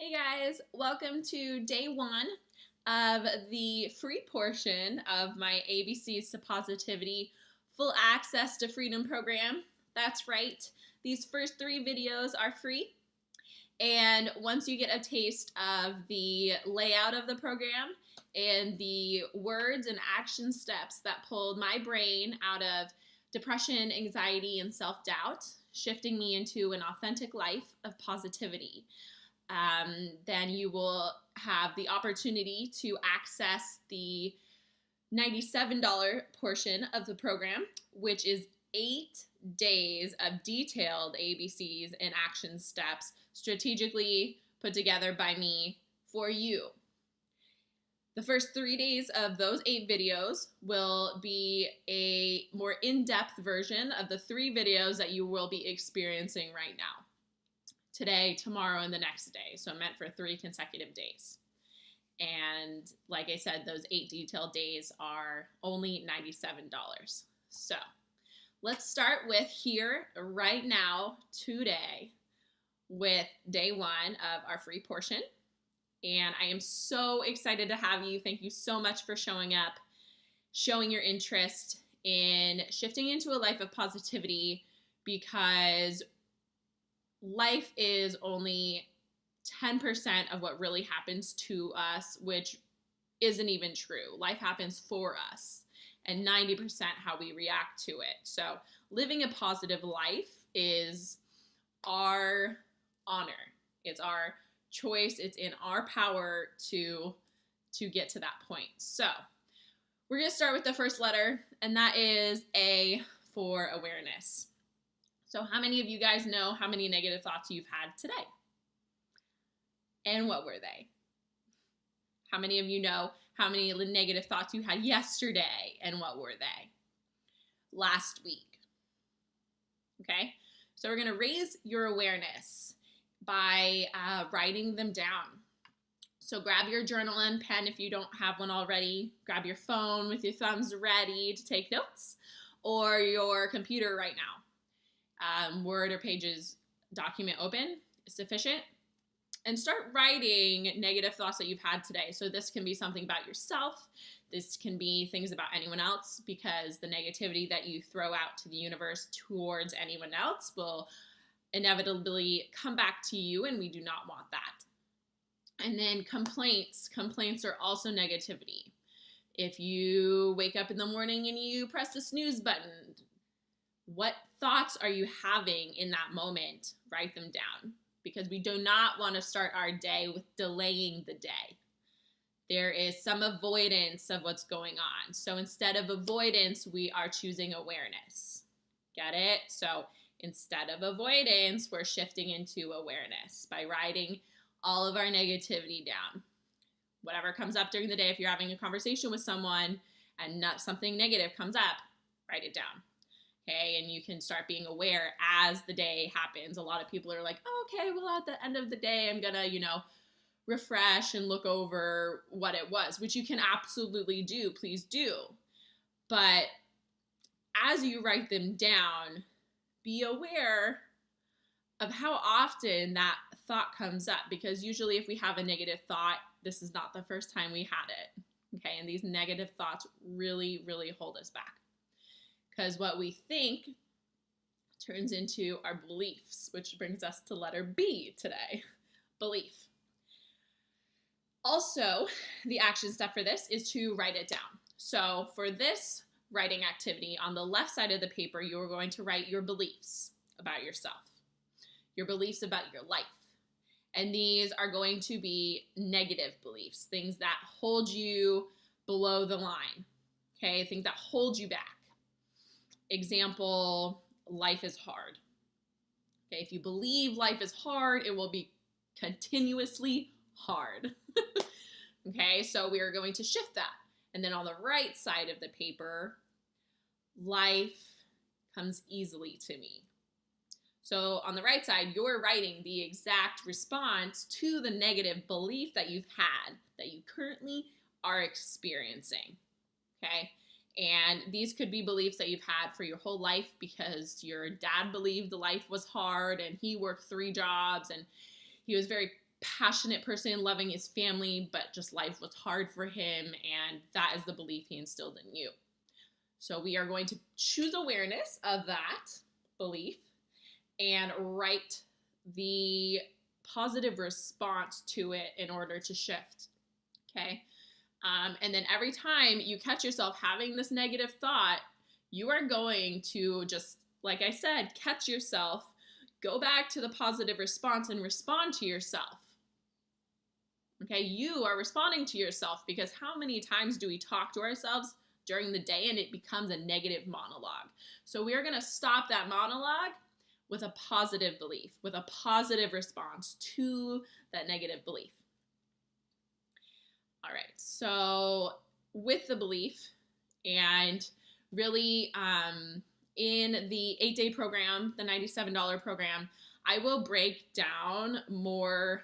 Hey guys, welcome to day one of the free portion of my ABCs to Positivity Full Access to Freedom program. That's right, these first three videos are free. And once you get a taste of the layout of the program and the words and action steps that pulled my brain out of depression, anxiety, and self doubt, shifting me into an authentic life of positivity, then you will have the opportunity to access the $97 portion of the program, which is 8 days of detailed ABCs and action steps strategically put together by me for you. The first 3 days of those 8 videos will be a more in-depth version of the 3 videos that you will be experiencing right now. Today, tomorrow, and the next day. So meant for 3 consecutive days. And like I said, those 8 detailed days are only $97. So let's start with here, right now, today, with day one of our free portion. And I am so excited to have you. Thank you so much for showing up, showing your interest in shifting into a life of positivity, because life is only 10% of what really happens to us, which isn't even true. Life happens for us, and 90% how we react to it. So living a positive life is our honor. It's our choice. It's in our power to get to that point. So we're going to start with the first letter, and that is A for awareness. So how many of you guys know how many negative thoughts you've had today? And what were they? How many of you know how many negative thoughts you had yesterday, and what were they? Last week. Okay, so we're going to raise your awareness by writing them down. So grab your journal and pen if you don't have one already. Grab your phone with your thumbs ready to take notes, or your computer right now. Word or Pages document open is sufficient. And start writing negative thoughts that you've had today. So this can be something about yourself. This can be things about anyone else, because the negativity that you throw out to the universe towards anyone else will inevitably come back to you, and we do not want that. And then complaints. Complaints are also negativity. If you wake up in the morning and you press the snooze button, what thoughts are you having in that moment? Write them down, because we do not want to start our day with delaying the day. There is some avoidance of what's going on. So instead of avoidance, we are choosing awareness. Get it? So instead of avoidance, we're shifting into awareness by writing all of our negativity down. Whatever comes up during the day, if you're having a conversation with someone and something negative comes up, write it down. Okay, and you can start being aware as the day happens. A lot of people are like, oh, okay, well, at the end of the day, I'm gonna, refresh and look over what it was, which you can absolutely do. Please do. But as you write them down, be aware of how often that thought comes up, because usually if we have a negative thought, this is not the first time we had it. Okay, and these negative thoughts really, really hold us back. Because what we think turns into our beliefs, which brings us to letter B today, belief. Also, the action step for this is to write it down. So for this writing activity, on the left side of the paper, you're going to write your beliefs about yourself, your beliefs about your life. And these are going to be negative beliefs, things that hold you below the line, okay, things that hold you back. Example, life is hard. Okay, if you believe life is hard, it will be continuously hard. Okay, so we are going to shift that. And then on the right side of the paper, life comes easily to me. So on the right side, you're writing the exact response to the negative belief that you've had, that you currently are experiencing. Okay? And these could be beliefs that you've had for your whole life, because your dad believed the life was hard and he worked 3 jobs and he was very passionate person, loving his family, but just life was hard for him, and that is the belief he instilled in you. So we are going to choose awareness of that belief and write the positive response to it in order to shift, okay? And then every time you catch yourself having this negative thought, you are going to just, like I said, catch yourself, go back to the positive response and respond to yourself. Okay, you are responding to yourself, because how many times do we talk to ourselves during the day and it becomes a negative monologue? So we are going to stop that monologue with a positive belief, with a positive response to that negative belief. All right, so with the belief, and really in the 8-day program, the $97 program, I will break down more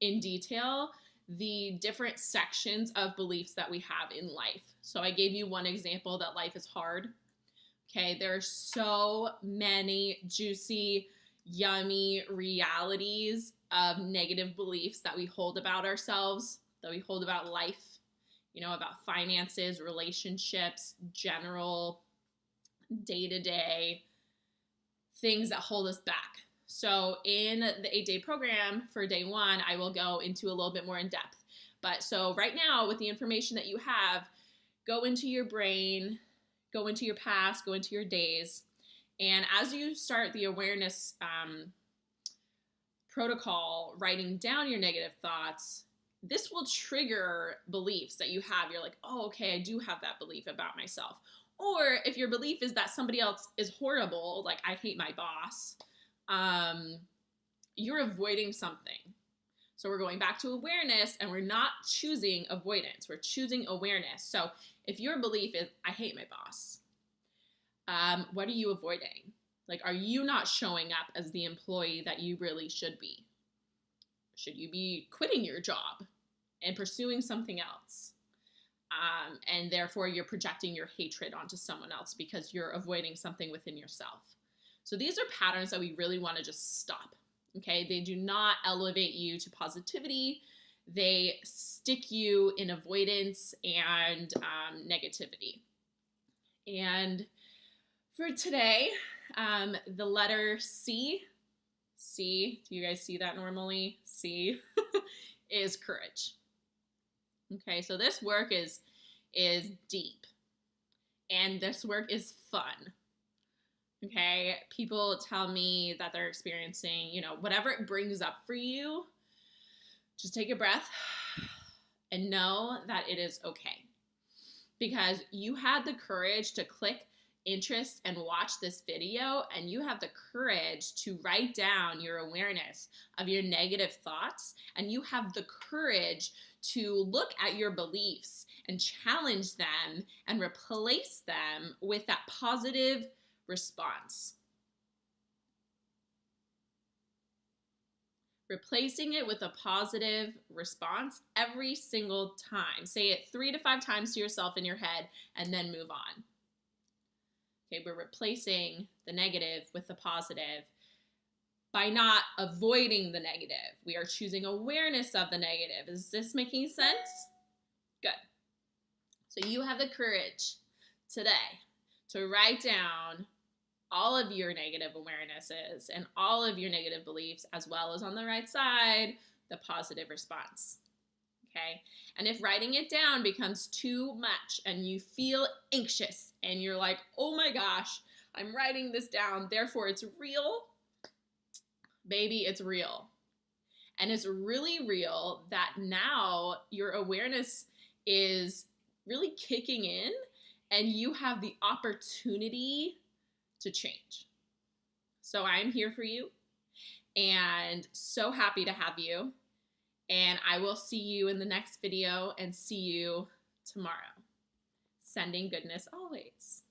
in detail the different sections of beliefs that we have in life. So I gave you one example, that life is hard. Okay, there are so many juicy, yummy realities of negative beliefs that we hold about ourselves, that we hold about life, about finances, relationships, general day-to-day things that hold us back. So in the 8-day program for day 1, I will go into a little bit more in depth. But so right now, with the information that you have, go into your brain, go into your past, go into your days. And as you start the awareness protocol, writing down your negative thoughts, this will trigger beliefs that you have. You're like, oh, okay, I do have that belief about myself. Or if your belief is that somebody else is horrible, like I hate my boss, you're avoiding something. So we're going back to awareness, and we're not choosing avoidance. We're choosing awareness. So if your belief is, I hate my boss, what are you avoiding? Like, are you not showing up as the employee that you really should be? Should you be quitting your job and pursuing something else? And therefore, you're projecting your hatred onto someone else because you're avoiding something within yourself. So these are patterns that we really want to just stop, okay? They do not elevate you to positivity. They stick you in avoidance and negativity. And for today, the letter C, do you guys see that normally? C is courage. Okay, so this work is deep, and this work is fun. Okay, people tell me that they're experiencing, whatever it brings up for you, just take a breath and know that it is okay. Because you had the courage to click interest and watch this video, and you have the courage to write down your awareness of your negative thoughts, and you have the courage to look at your beliefs and challenge them and replace them with that positive response. Replacing it with a positive response every single time. Say it 3 to 5 times to yourself in your head, and then move on. Okay, we're replacing the negative with the positive by not avoiding the negative. We are choosing awareness of the negative. Is this making sense? Good. So you have the courage today to write down all of your negative awarenesses and all of your negative beliefs, as well as on the right side, the positive response. Okay? And if writing it down becomes too much and you feel anxious and you're like, oh my gosh, I'm writing this down, therefore it's real, baby, it's real. And it's really real that now your awareness is really kicking in and you have the opportunity to change. So I'm here for you and so happy to have you. And I will see you in the next video and see you tomorrow. Sending goodness always.